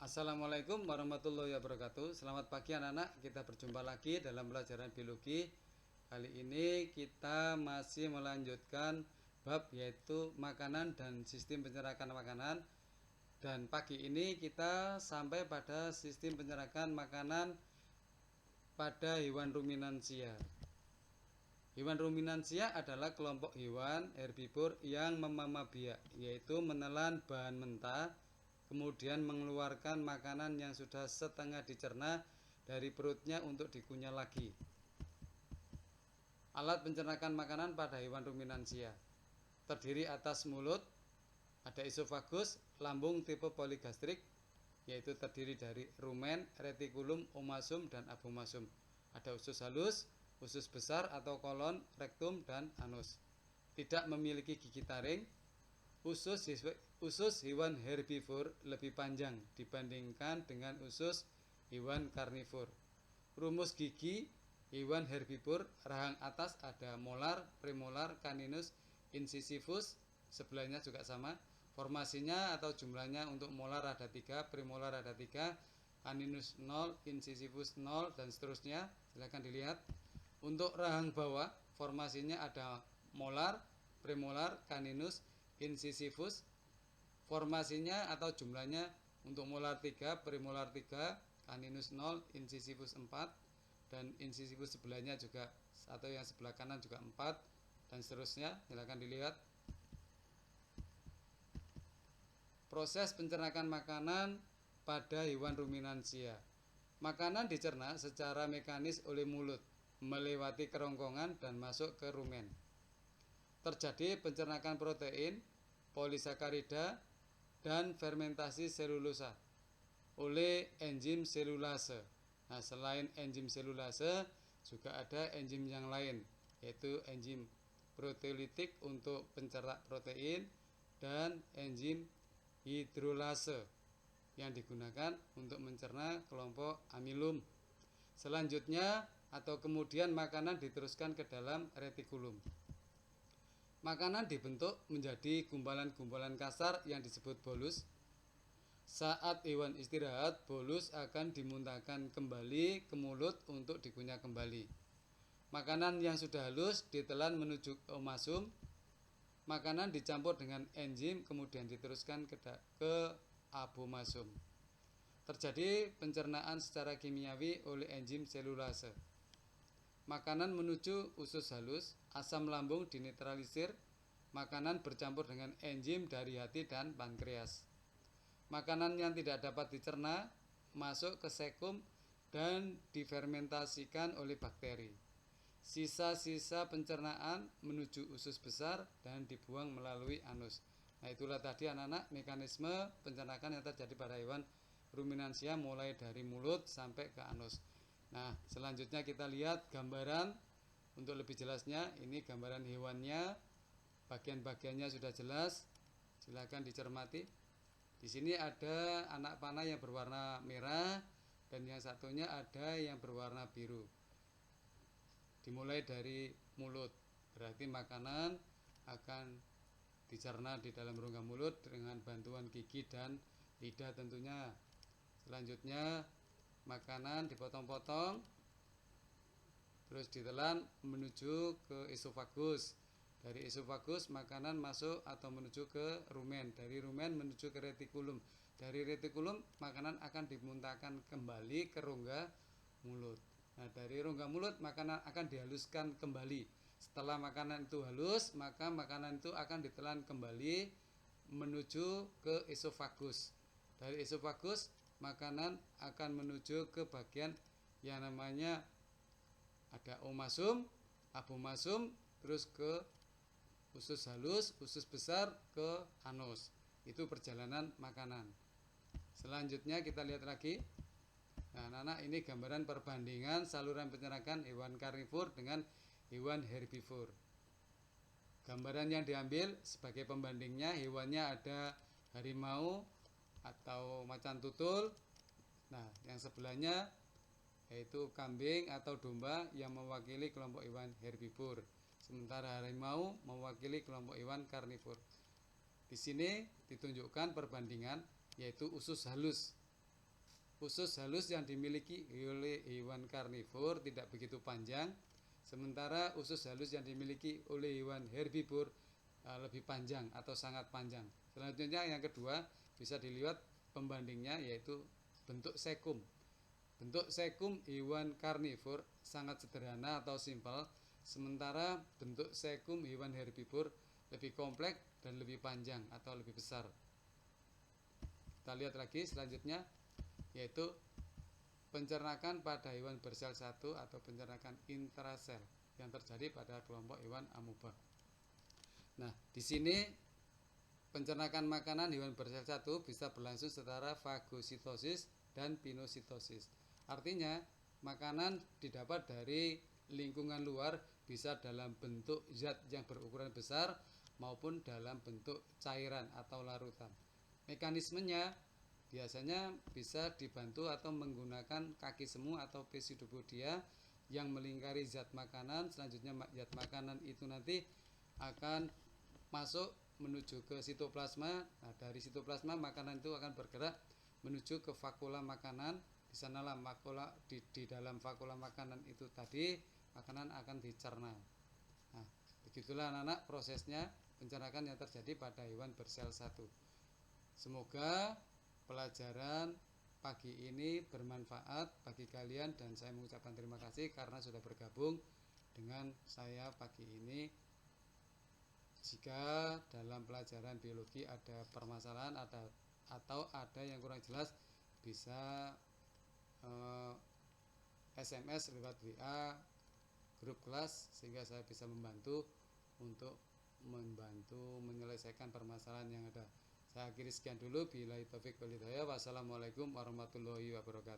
Assalamualaikum warahmatullahi wabarakatuh. Selamat pagi anak-anak, kita berjumpa lagi dalam pelajaran biologi. Kali ini kita masih melanjutkan bab yaitu makanan dan sistem pencernaan makanan. Dan pagi ini kita sampai pada sistem pencernaan makanan pada hewan ruminansia. Hewan ruminansia adalah kelompok hewan herbivor yang memama biak, yaitu menelan bahan mentah, kemudian mengeluarkan makanan yang sudah setengah dicerna dari perutnya untuk dikunyah lagi. Alat pencernaan makanan pada hewan ruminansia terdiri atas mulut, ada esofagus, lambung tipe poligastrik, yaitu terdiri dari rumen, retikulum, omasum, dan abomasum. Ada usus halus, usus besar atau kolon, rektum, dan anus. Tidak memiliki gigi taring. Usus hewan herbivor lebih panjang dibandingkan dengan usus hewan karnivor. Rumus gigi hewan herbivor, rahang atas ada molar, premolar, caninus, incisivus, sebelahnya juga sama. Formasinya atau jumlahnya untuk molar ada 3, premolar ada 3, caninus 0, incisivus 0, dan seterusnya. Silakan dilihat. Untuk rahang bawah, formasinya ada molar, premolar, caninus, incisivus. Formasinya atau jumlahnya untuk molar 3, premolar 3, caninus 0, incisivus 4, dan incisivus sebelahnya juga atau yang sebelah kanan juga 4, dan seterusnya. Silakan dilihat. Proses pencernaan makanan pada hewan ruminansia. Makanan dicerna secara mekanis oleh mulut, melewati kerongkongan dan masuk ke rumen. Terjadi pencernaan protein, polisakarida, dan fermentasi selulosa oleh enzim selulase. Nah, selain enzim selulase juga ada enzim yang lain, yaitu enzim proteolitik untuk pencerna protein dan enzim hidrolase yang digunakan untuk mencerna kelompok amilum. Selanjutnya atau kemudian makanan diteruskan ke dalam retikulum. Makanan dibentuk menjadi gumpalan-gumpalan kasar yang disebut bolus. Saat hewan istirahat, bolus akan dimuntahkan kembali ke mulut untuk dikunyah kembali. Makanan yang sudah halus ditelan menuju omasum. Makanan dicampur dengan enzim kemudian diteruskan ke abomasum. Terjadi pencernaan secara kimiawi oleh enzim selulase. Makanan menuju usus halus, asam lambung dinetralisir, makanan bercampur dengan enzim dari hati dan pankreas. Makanan yang tidak dapat dicerna masuk ke sekum dan difermentasikan oleh bakteri. Sisa-sisa pencernaan menuju usus besar dan dibuang melalui anus. Nah, itulah tadi anak-anak mekanisme pencernaan yang terjadi pada hewan ruminansia mulai dari mulut sampai ke anus. Nah, selanjutnya kita lihat gambaran untuk lebih jelasnya. Ini gambaran hewannya, bagian-bagiannya sudah jelas. Silakan dicermati. Di sini ada anak panah yang berwarna merah dan yang satunya ada yang berwarna biru. Dimulai dari mulut, berarti makanan akan dicerna di dalam rongga mulut dengan bantuan gigi dan lidah tentunya. Selanjutnya makanan dipotong-potong terus ditelan menuju ke esofagus. Dari esofagus makanan masuk atau menuju ke rumen. Dari rumen menuju ke retikulum. Dari retikulum makanan akan dimuntahkan kembali ke rongga mulut. Nah, dari rongga mulut makanan akan dihaluskan kembali. Setelah makanan itu halus, maka makanan itu akan ditelan kembali menuju ke esofagus. Dari esofagus makanan akan menuju ke bagian yang namanya ada omasum, abomasum, terus ke usus halus, usus besar, ke anus. Itu perjalanan makanan. Selanjutnya kita lihat lagi. Nah, anak-anak, ini gambaran perbandingan saluran pencernaan hewan karnivor dengan hewan herbivor. Gambaran yang diambil sebagai pembandingnya, hewannya ada harimau atau macan tutul. Nah, yang sebelahnya yaitu kambing atau domba yang mewakili kelompok hewan herbivor. Sementara harimau mewakili kelompok hewan karnivor. Di sini ditunjukkan perbandingan yaitu usus halus. usus halus yang dimiliki oleh hewan karnivor tidak begitu panjang, sementara usus halus yang dimiliki oleh hewan herbivor lebih panjang atau sangat panjang. Selanjutnya yang kedua bisa dilihat pembandingnya, yaitu bentuk sekum. Bentuk sekum hewan karnivor sangat sederhana atau simpel, sementara bentuk sekum hewan herbivor lebih kompleks dan lebih panjang atau lebih besar. Kita lihat lagi selanjutnya, yaitu pencernakan pada hewan bersel satu atau pencernakan intrasel yang terjadi pada kelompok hewan amoeba. Nah, di sini pencernakan makanan hewan bersel satu bisa berlangsung secara fagositosis dan pinositosis. Artinya, makanan didapat dari lingkungan luar bisa dalam bentuk zat yang berukuran besar maupun dalam bentuk cairan atau larutan. Mekanismenya biasanya bisa dibantu atau menggunakan kaki semu atau pseudopodia yang melingkari zat makanan. Selanjutnya zat makanan itu nanti akan masuk menuju ke sitoplasma. Nah, dari sitoplasma makanan itu akan bergerak menuju ke vakula makanan. Di sanalah vakula, di dalam vakula makanan itu tadi makanan akan dicerna. Nah, begitulah anak-anak prosesnya pencernaan yang terjadi pada hewan bersel satu. Semoga pelajaran pagi ini bermanfaat bagi kalian dan saya mengucapkan terima kasih karena sudah bergabung dengan saya pagi ini. Jika dalam pelajaran biologi ada permasalahan atau ada yang kurang jelas, bisa SMS lewat WA grup kelas sehingga saya bisa membantu untuk menyelesaikan permasalahan yang ada. Saya akhiri sekian dulu. Billahi taufik wal hidayah. Wassalamualaikum warahmatullahi wabarakatuh.